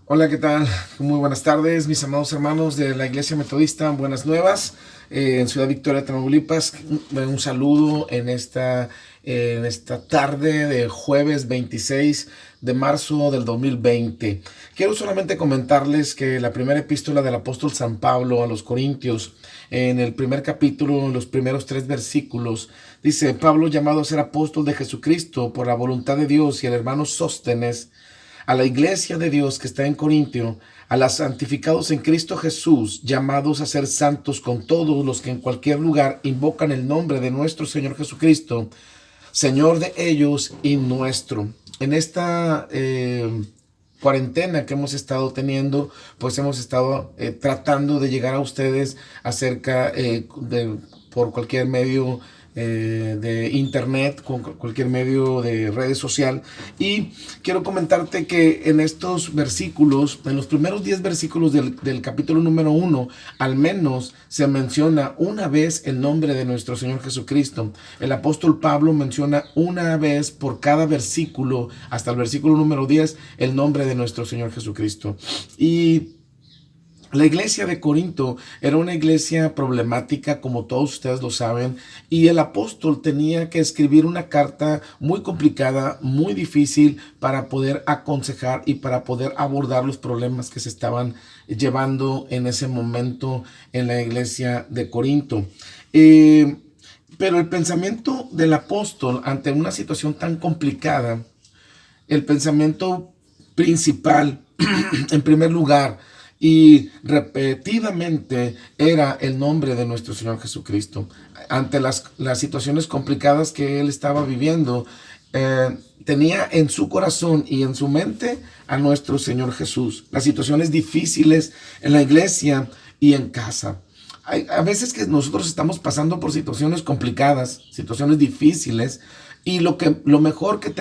Hola, ¿qué tal? Muy buenas tardes, mis amados hermanos de la Iglesia Metodista. Buenas nuevas. En Ciudad Victoria, Tamaulipas. Un saludo en esta tarde de jueves 26 de marzo del 2020. Quiero solamente comentarles que la primera epístola del apóstol San Pablo a los Corintios, en el primer capítulo, en los primeros 3 versículos, dice: Pablo, llamado a ser apóstol de Jesucristo por la voluntad de Dios, y el hermano Sóstenes, a la iglesia de Dios que está en Corintio, a los santificados en Cristo Jesús, llamados a ser santos con todos los que en cualquier lugar invocan el nombre de nuestro Señor Jesucristo, Señor de ellos y nuestro. En esta cuarentena que hemos estado teniendo, pues hemos estado tratando de llegar a ustedes acerca por cualquier medio de internet, con cualquier medio de redes social. Y quiero comentarte que en estos versículos, en los primeros 10 versículos del capítulo número 1, al menos se menciona una vez el nombre de nuestro Señor Jesucristo. El apóstol Pablo menciona una vez por cada versículo, hasta el versículo número 10, el nombre de nuestro Señor Jesucristo. Y la iglesia de Corinto era una iglesia problemática, como todos ustedes lo saben, y el apóstol tenía que escribir una carta muy complicada, muy difícil, para poder aconsejar y para poder abordar los problemas que se estaban llevando en ese momento en la iglesia de Corinto. Pero el pensamiento del apóstol ante una situación tan complicada, el pensamiento principal, en primer lugar, y repetidamente, era el nombre de nuestro Señor Jesucristo. Ante las situaciones complicadas que él estaba viviendo, tenía en su corazón y en su mente a nuestro Señor Jesús. Las situaciones difíciles en la iglesia y en casa. Hay a veces que nosotros estamos pasando por situaciones complicadas, situaciones difíciles, y lo mejor que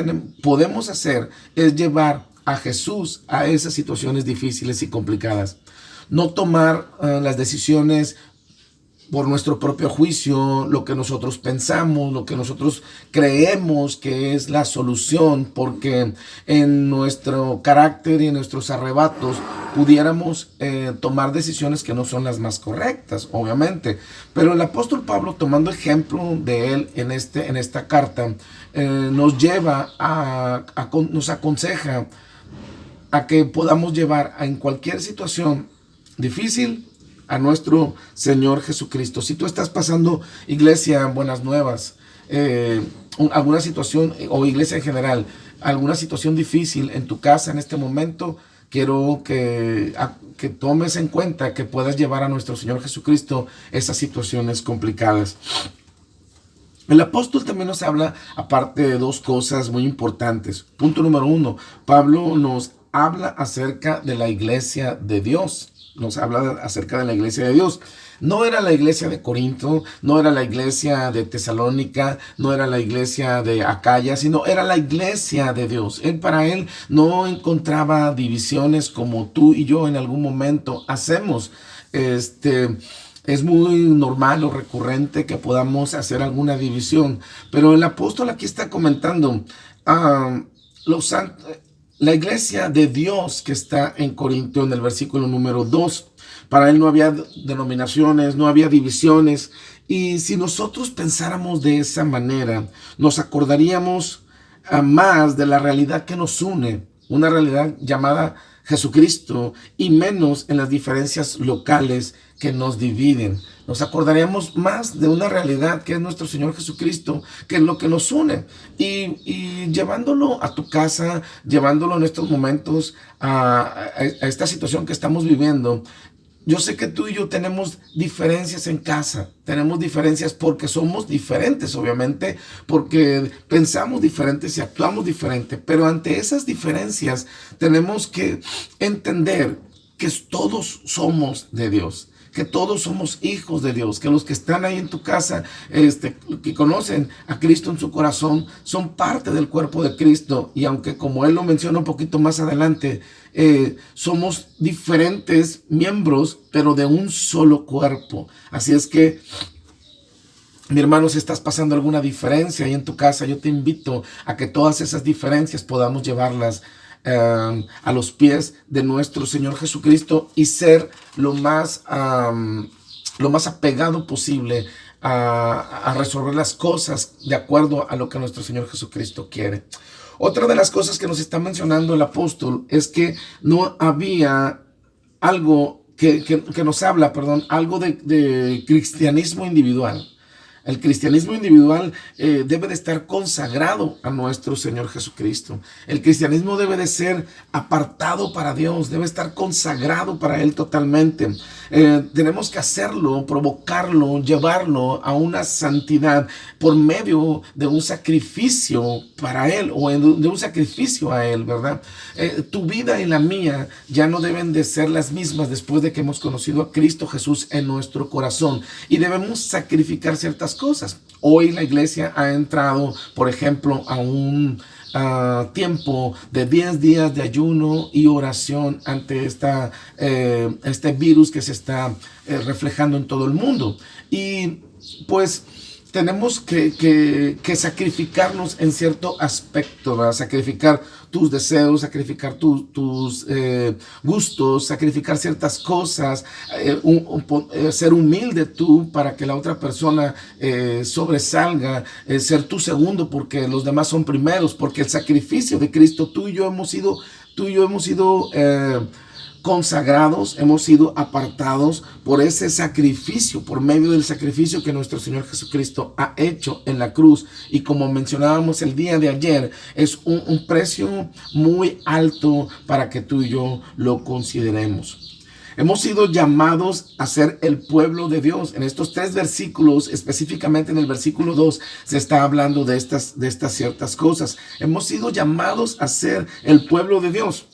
podemos hacer es llevar a Jesús a esas situaciones difíciles y complicadas. No tomar las decisiones por nuestro propio juicio, lo que nosotros pensamos, lo que nosotros creemos que es la solución, porque en nuestro carácter y en nuestros arrebatos pudiéramos tomar decisiones que no son las más correctas, obviamente. Pero el apóstol Pablo, tomando ejemplo de él en esta carta, nos lleva nos aconseja a que podamos llevar en cualquier situación difícil a nuestro Señor Jesucristo. Si tú estás pasando, iglesia, buenas nuevas, alguna situación, o iglesia en general, alguna situación difícil en tu casa en este momento, quiero que tomes en cuenta que puedas llevar a nuestro Señor Jesucristo esas situaciones complicadas. El apóstol también nos habla, aparte, de dos cosas muy importantes. Punto número 1, Pablo nos habla acerca de la iglesia de Dios. Nos habla acerca de la iglesia de Dios. No era la iglesia de Corinto, no era la iglesia de Tesalónica, no era la iglesia de Acaya, sino era la iglesia de Dios. Para él no encontraba divisiones como tú y yo en algún momento hacemos. Es muy normal o recurrente que podamos hacer alguna división, pero el apóstol aquí está comentando los santos, la iglesia de Dios que está en Corinto, en el versículo número 2. Para él no había denominaciones, no había divisiones. Y si nosotros pensáramos de esa manera, nos acordaríamos más de la realidad que nos une, una realidad llamada Jesucristo, y menos en las diferencias locales que nos dividen. Nos acordaríamos más de una realidad que es nuestro Señor Jesucristo, que es lo que nos une. Y llevándolo a tu casa, llevándolo en estos momentos a esta situación que estamos viviendo, yo sé que tú y yo tenemos diferencias en casa, tenemos diferencias porque somos diferentes, obviamente, porque pensamos diferentes y actuamos diferente, pero ante esas diferencias tenemos que entender que todos somos de Dios, que todos somos hijos de Dios, que los que están ahí en tu casa, que conocen a Cristo en su corazón, son parte del cuerpo de Cristo. Y aunque, como él lo menciona un poquito más adelante, somos diferentes miembros, pero de un solo cuerpo. Así es que, mi hermano, si estás pasando alguna diferencia ahí en tu casa, yo te invito a que todas esas diferencias podamos llevarlas a los pies de nuestro Señor Jesucristo y ser lo más apegado posible a resolver las cosas de acuerdo a lo que nuestro Señor Jesucristo quiere. Otra de las cosas que nos está mencionando el apóstol es que no había algo que nos habla, algo de cristianismo individual. El cristianismo individual debe de estar consagrado a nuestro Señor Jesucristo. El cristianismo debe de ser apartado para Dios, debe estar consagrado para Él totalmente. Tenemos que hacerlo, provocarlo, llevarlo a una santidad por medio de un sacrificio para Él o de un sacrificio a Él, ¿verdad? Tu vida y la mía ya no deben de ser las mismas después de que hemos conocido a Cristo Jesús en nuestro corazón y debemos sacrificar ciertas cosas. Hoy la iglesia ha entrado, por ejemplo, a un tiempo de 10 días de ayuno y oración ante este virus que se está reflejando en todo el mundo. Y pues tenemos que sacrificarnos en cierto aspecto, ¿verdad? Sacrificar tus deseos, sacrificar tus gustos, sacrificar ciertas cosas, ser humilde tú para que la otra persona sobresalga, ser tú segundo porque los demás son primeros, porque el sacrificio de Cristo, tú y yo hemos sido consagrados, hemos sido apartados por ese sacrificio, por medio del sacrificio que nuestro Señor Jesucristo ha hecho en la cruz. Y como mencionábamos el día de ayer, es un precio muy alto para que tú y yo lo consideremos. Hemos sido llamados a ser el pueblo de Dios. En estos 3 versículos, específicamente en el versículo 2, se está hablando de estas ciertas cosas. Hemos sido llamados a ser el pueblo de Dios.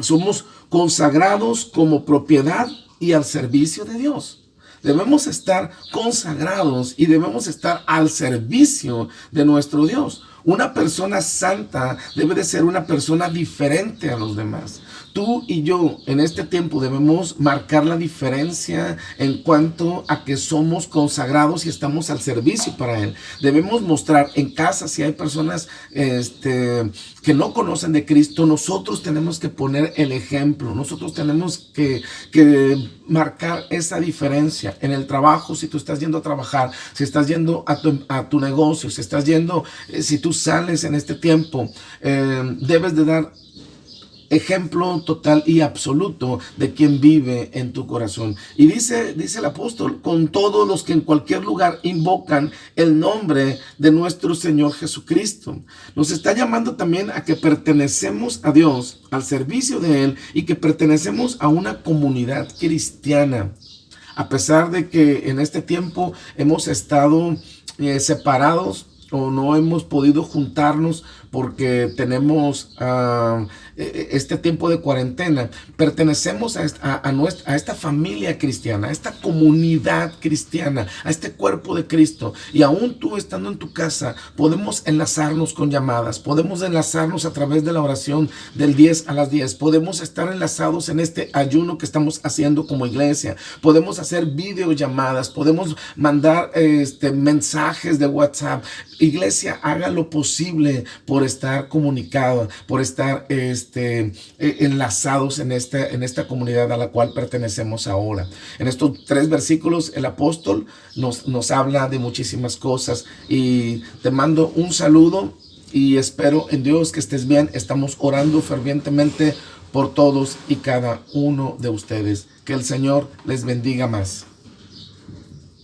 Somos consagrados como propiedad y al servicio de Dios. Debemos estar consagrados y debemos estar al servicio de nuestro Dios. Una persona santa debe de ser una persona diferente a los demás. Tú y yo en este tiempo debemos marcar la diferencia en cuanto a que somos consagrados y estamos al servicio para Él. Debemos mostrar en casa, si hay personas que no conocen de Cristo, nosotros tenemos que poner el ejemplo. Nosotros tenemos que marcar esa diferencia. En el trabajo, si tú estás yendo a trabajar, si estás yendo a tu negocio, si estás yendo, si tú sales en este tiempo, debes de dar ejemplo total y absoluto de quien vive en tu corazón. Y dice el apóstol, con todos los que en cualquier lugar invocan el nombre de nuestro Señor Jesucristo. Nos está llamando también a que pertenecemos a Dios, al servicio de Él, y que pertenecemos a una comunidad cristiana. A pesar de que en este tiempo hemos estado separados o no hemos podido juntarnos porque tenemos este tiempo de cuarentena, pertenecemos a esta familia cristiana, a esta comunidad cristiana, a este cuerpo de Cristo. Y aún tú estando en tu casa, podemos enlazarnos con llamadas, podemos enlazarnos a través de la oración del 10 a las 10, podemos estar enlazados en este ayuno que estamos haciendo como iglesia, podemos hacer videollamadas, podemos mandar mensajes de WhatsApp. Iglesia, haga lo posible por estar comunicado, por estar enlazados en esta comunidad a la cual pertenecemos ahora. En estos 3 versículos el apóstol nos habla de muchísimas cosas y te mando un saludo y espero en Dios que estés bien. Estamos orando fervientemente por todos y cada uno de ustedes. Que el Señor les bendiga más.